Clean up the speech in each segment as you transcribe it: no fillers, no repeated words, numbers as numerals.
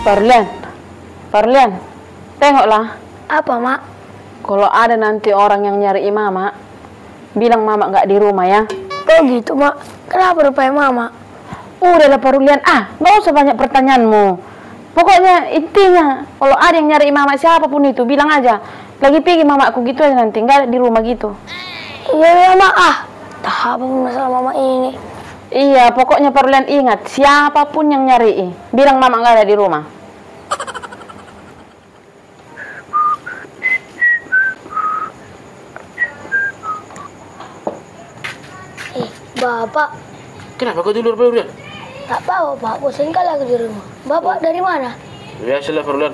Parlian, Parlian, tengoklah. Apa, Mak? Kalau ada nanti orang yang nyari Mama, bilang Mama nggak di rumah ya. Oh gitu, Mak. Kenapa rupanya Mama? Udahlah Parlian, nggak usah banyak pertanyaanmu. Pokoknya intinya, kalau ada yang nyari Mama siapapun itu, bilang aja. Lagi pergi Mamaku gitu aja nanti, nggak ada di rumah gitu. Iya, Mak. Tak apa masalah Mama ini. Iya, pokoknya Parlian ingat, siapapun yang nyari, bilang Mama nggak ada di rumah. Bapak. Kenapa kau tidur, Parlian? Tak tahu, Pak. Bosan kali aku di rumah. Bapak dari mana? Biasalah, Parlian.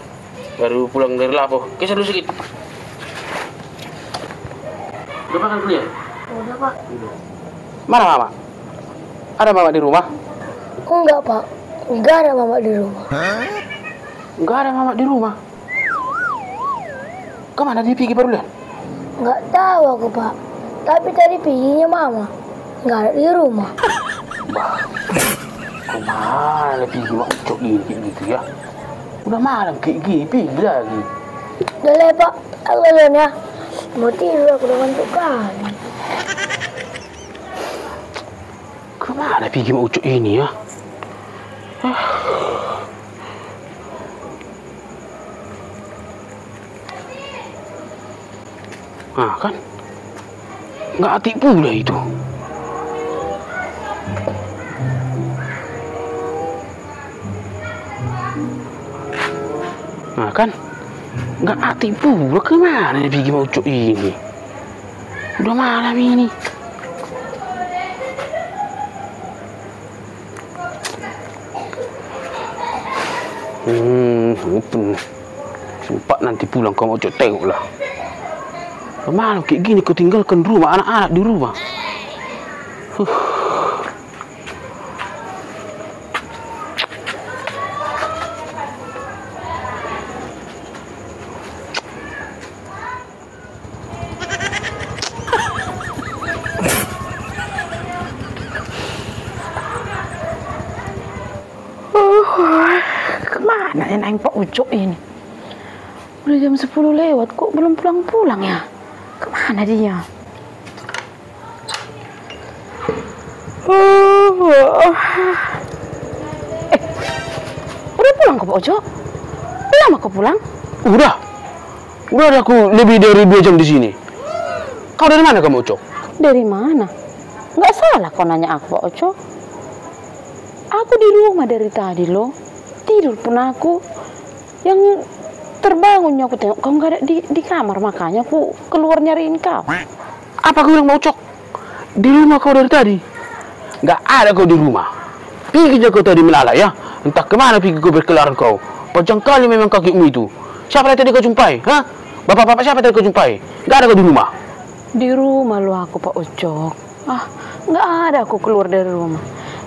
Baru pulang dari Lapo. Kisah dulu sedikit. Udah makan kuliah? Udah, Pak. Mana Mama? Ada Mama di rumah? Enggak, Pak. Enggak ada Mama di rumah. Enggak ada Mama di rumah. Kemana dia pergi, Parlian? Enggak tahu aku, Pak. Tapi tadi perginya Mama. Enggak ada di rumah. Kemana pergi Mak Ucok ini gitu ya? Udah malam kayak gini, pergi lagi. Udah lah, Pak. Aku duluan ya. Mau tidur, aku udah ngantuk kan. Kemana pergi Mak Ucok ini ya? Ah kan? Nggak hati pula itu. Nah kan, nggak hati pula, kemana dia pergi Mak Ucok ini? Udah malam ini. Sempat nanti pulang kau Mak Ucok tengoklah. Udah malam kayak gini kau tinggalkan rumah, anak-anak di rumah. Kemana ya Pak Ucok ini? Udah jam 10 lewat, kok belum pulang-pulang ya? Kemana dia? Udah pulang kok Pak Ucok? Lama kok pulang? Udah ada aku lebih dari 2 jam di sini. Kau dari mana kamu Ucok? Dari mana? Nggak salah kau nanya aku Pak Ucok. Aku di rumah dari tadi loh. Tidur pun aku. Yang terbangunnya aku tengok kau nggak ada di kamar, makanya aku keluar nyariin kau. Apa kau bilang Mak Ucok? Di rumah kau dari tadi? Nggak ada kau di rumah. Pergi aja kau tadi melalai ya. Entah kemana pergi kau berkeliaran kau. Panjang kali memang kakimu itu. Siapa tadi kau jumpai? Hah? Bapak-bapak siapa tadi kau jumpai? Nggak ada kau di rumah. Di rumah lo aku Pak Ucok. Nggak ada aku keluar dari rumah.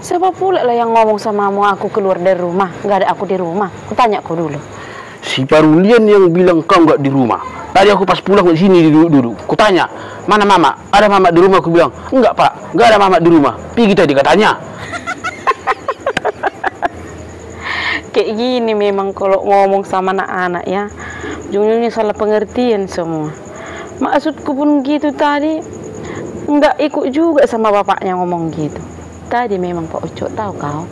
Siapa pula lah yang ngomong samamu aku keluar dari rumah? Nggak ada aku di rumah. Aku tanya kau dulu. Si Parlian yang bilang kau nggak di rumah. Tadi aku pas pulang ke sini duduk. Kutanya, mana Mama? Ada Mama di rumah? Aku bilang, enggak Pak, nggak ada Mama di rumah. Pergi tadi katanya. Kayak gini memang kalau ngomong sama anak-anak ya. Ujung-ujungnya salah pengertian semua. Maksudku pun gitu tadi. Nggak ikut juga sama bapaknya ngomong gitu. Tadi memang Pak Ucok tahu kau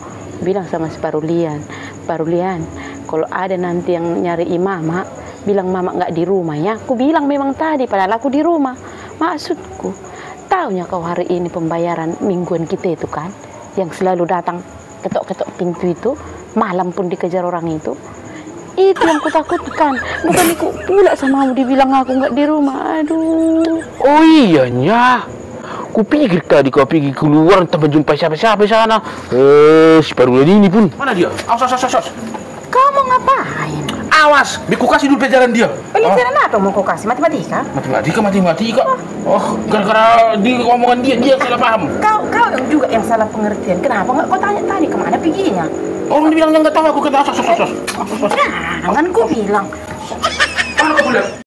bilang sama si Parlian, kalau ada nanti yang nyari Mama, bilang Mama nggak di rumah ya. Aku bilang memang tadi, padahal aku di rumah. Maksudku, taunya kau hari ini pembayaran mingguan kita itu kan, yang selalu datang ketok-ketok pintu itu, malam pun dikejar orang itu. Itu yang kutakutkan, bukan ikut pula sama dibilang aku nggak di rumah. Aduh. Oh iya nya. Kupikir tadi kau pergi keluar tanpa jumpa siapa-siapa di sana. Si Parlian ini pun. Mana dia? Awas. Kau mau ngapain? Awas, biku kasih dulu pelajaran dia. Pelajaran apa mau kau kasih? Matematika? Matematika. Oh, gara-gara di omongan dia salah paham. Kau yang juga yang salah pengertian. Kenapa nggak kau tanya tadi kemana perginya? Orang dibilang nggak tahu, aku kata awas. Jangan ku bilang. Mana kau bilang?